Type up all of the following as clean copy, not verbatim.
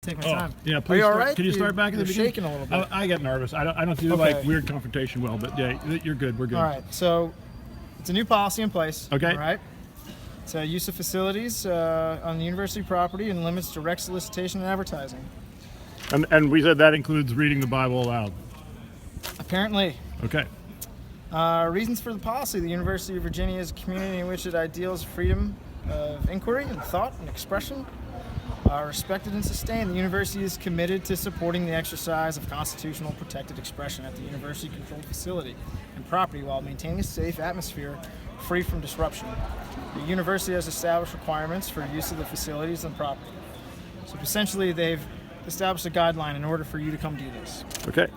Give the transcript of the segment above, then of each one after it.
take my time. Yeah, Are please. you all right? Can you start back at the beginning? Shaking a little bit. I get nervous. I don't do like weird confrontation well, but yeah, you're good. We're good. All right. So it's a new policy in place. Okay. All right. It's use of facilities on the university property and limits direct solicitation and advertising. And we said that includes reading the Bible aloud. Apparently. Okay. Reasons for the policy. The University of Virginia is a community in which it ideals freedom of inquiry and thought and expression are respected and sustained. The university is committed to supporting the exercise of constitutional protected expression at the university-controlled facility and property while maintaining a safe atmosphere free from disruption. The university has established requirements for use of the facilities and property. So essentially, they've established a guideline in order for you to come do this. Okay.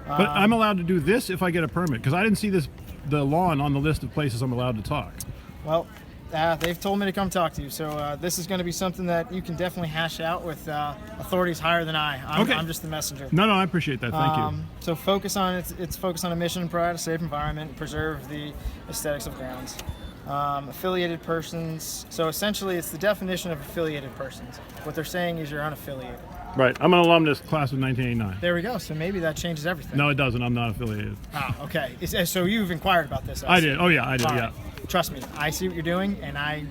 But I'm allowed to do this if I get a permit, because I didn't see the lawn on the list of places I'm allowed to talk. Well, they've told me to come talk to you, so this is going to be something that you can definitely hash out with authorities higher than I. I'm just the messenger. No, I appreciate that. Thank you. So focus on it's focused on a mission and provide a safe environment and preserve the aesthetics of grounds. Affiliated persons. So essentially, it's the definition of affiliated persons. What they're saying is you're unaffiliated. Right. I'm an alumnus, class of 1989. There we go. So maybe that changes everything. No, it doesn't. I'm not affiliated. Ah, okay. So you've inquired about this. I did. Oh, yeah, I did, All yeah. right. Trust me, I see what you're doing, and I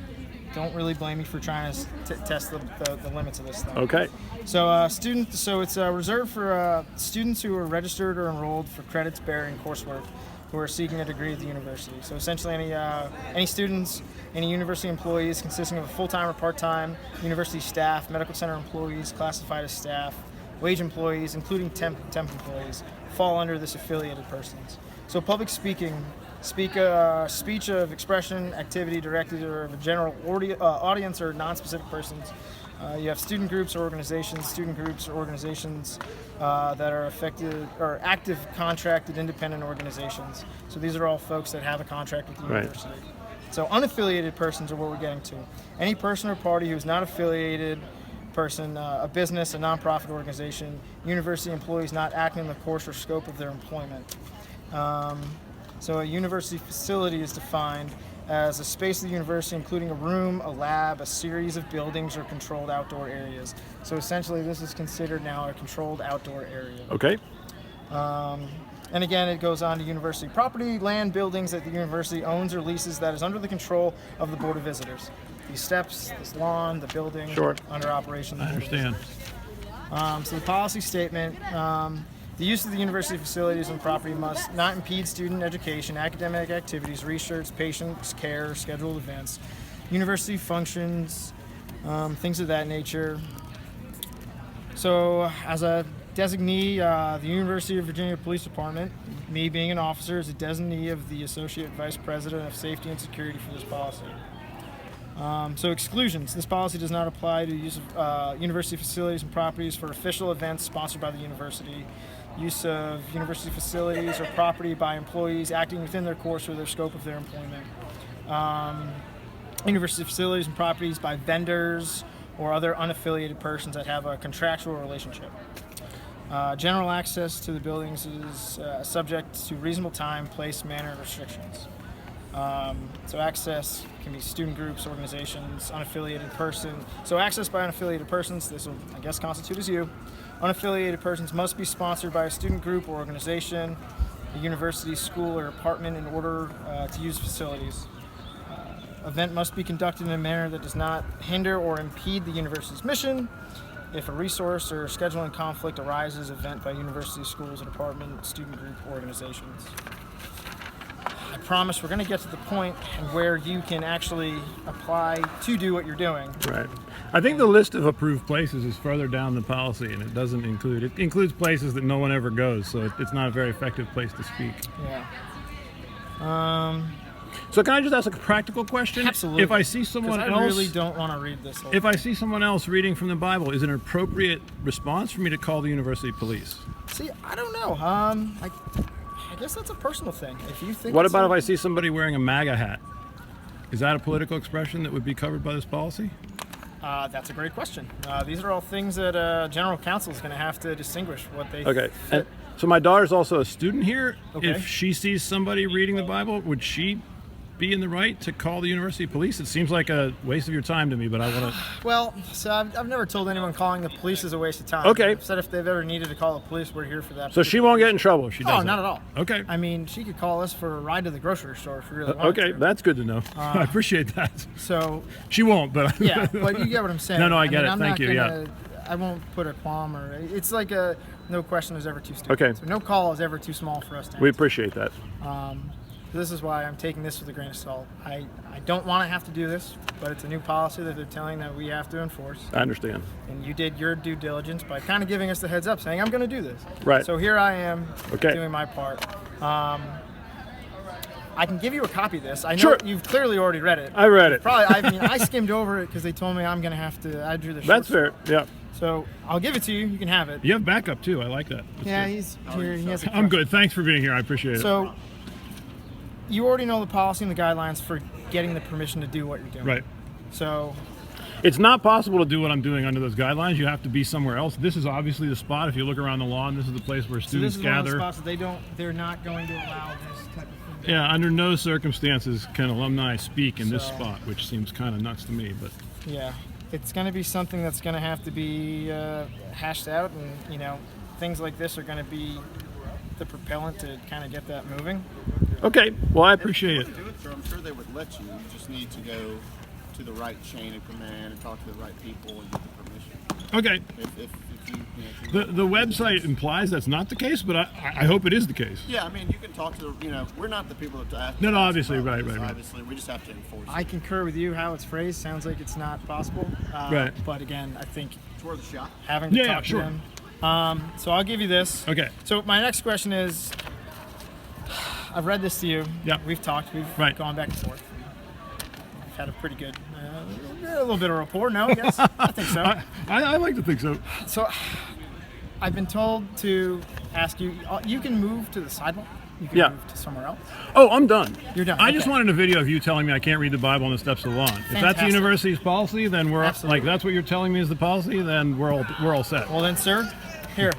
don't really blame you for trying to test the limits of this thing. Okay. So it's reserved for students who are registered or enrolled for credits bearing coursework who are seeking a degree at the university. So essentially any students, any university employees consisting of a full-time or part-time, university staff, medical center employees classified as staff, wage employees, including temp employees, fall under this affiliated persons. So public speaking, speech of expression, activity directed to a general audience or non-specific persons. You have student groups or organizations that are active contracted independent organizations. So these are all folks that have a contract with the university. So unaffiliated persons are what we're getting to. Any person or party who is not affiliated person, a business, a nonprofit organization, university employees not acting in the course or scope of their employment. So a university facility is defined as a space of the university including a room, a lab, a series of buildings or controlled outdoor areas. So essentially this is considered now a controlled outdoor area. Okay. And again, it goes on to university property, land, buildings that the university owns or leases that is under the control of the Board of Visitors. These steps, this lawn, the building, under operation. I understand. So the policy statement, the use of the university facilities and property must not impede student education, academic activities, research, patient care, scheduled events, university functions, things of that nature. So as a designee, the University of Virginia Police Department, me being an officer, is a designee of the Associate Vice President of Safety and Security for this policy. So exclusions. This policy does not apply to use of university facilities and properties for official events sponsored by the university, use of university facilities or property by employees acting within their course or their scope of their employment, university facilities and properties by vendors or other unaffiliated persons that have a contractual relationship. General access to the buildings is subject to reasonable time, place, manner, restrictions. So access can be student groups, organizations, unaffiliated person. So access by unaffiliated persons, this will, I guess, constitute as you. Unaffiliated persons must be sponsored by a student group or organization, a university, school, or apartment in order to use facilities. Event must be conducted in a manner that does not hinder or impede the university's mission. If a resource or scheduling conflict arises, event by university, schools, and apartment, student group, organizations. I promise we're going to get to the point where you can actually apply to do what you're doing. Right. I think the list of approved places is further down the policy, and it includes places that no one ever goes, so it's not a very effective place to speak. Yeah. So can I just ask a practical question? Absolutely. If I see someone else, I really don't want to read this. If I see someone else reading from the Bible, is it an appropriate response for me to call the university police? See, I don't know. I guess that's a personal thing. If you think. What about if I see somebody wearing a MAGA hat? Is that a political expression that would be covered by this policy? That's a great question. These are all things that general counsel is going to have to distinguish what they. Okay. And so my daughter's also a student here. Okay. If she sees somebody reading the Bible, would she be in the right to call the university police? It seems like a waste of your time to me, but I want to. Well, so I've never told anyone calling the police is a waste of time. Okay. I've said if they've ever needed to call the police, we're here for that. So she won't get in trouble if she does. Oh, not at all. Okay. I mean, she could call us for a ride to the grocery store if she really wanted Okay, to. that's good to know. I appreciate that. So She won't, but yeah, but you get what I'm saying. No, I get it. I'm Thank not you. gonna, I won't put a qualm or it's like a no question is ever too stupid. Okay. So no call is ever too small for us to answer. We appreciate that. This is why I'm taking this with a grain of salt. I don't want to have to do this, but it's a new policy that they're telling that we have to enforce. I understand. And you did your due diligence by kind of giving us the heads up, saying I'm going to do this. Right. So here I am Okay. doing my part. I can give you a copy of this. I know Sure. you've clearly already read it. I read it. Probably. I mean, I skimmed over it because they told me I'm going to have to. I drew the. That's short fair. Yeah. So I'll give it to you. You can have it. You have backup too. I like that. That's Yeah, good. he's here. He has a I'm good. Thanks for being here. I appreciate it. So you already know the policy and the guidelines for getting the permission to do what you're doing. Right. So It's not possible to do what I'm doing under those guidelines. You have to be somewhere else. This is obviously the spot. If you look around the lawn, this is the place where this students is one of the gather. spots that they're not going to allow this type of thing. Yeah, under no circumstances can alumni speak in this So- spot, which seems kind of nuts to me. But Yeah, it's going to be something that's going to have to be hashed out, and things like this are going to be the propellant to kind of get that moving. okay, well, I appreciate it. Do it, sir. I'm sure they would let you. You just need to go to the right chain of command and talk to the right people and get the permission. Okay, If you the website implies that's not the case, but I hope it is the case. yeah, I mean, you can talk to the, we're not the people that have to No, ask obviously, about right, this. right. Obviously, we just have to enforce it. I concur with you how it's phrased. Sounds like it's not possible. Right. But again, I think It's worth a shot. having to Yeah, talk sure. to them. So I'll give you this. Okay. So my next question is, I've read this to you. Yeah. We've talked. We've Right. gone back and forth. We've had a pretty good, a little bit of rapport. No, yes, I think so. I like to think so. So I've been told to ask you. You can move to the sidewalk. You can Yeah. move to somewhere else. Oh, I'm done. You're done, I just okay. wanted a video of you telling me I can't read the Bible on the steps of the lawn. If that's the Fantastic. university's policy, then we're Absolutely. like that's what you're telling me is the policy. Then we're all set. Well then, sir, here.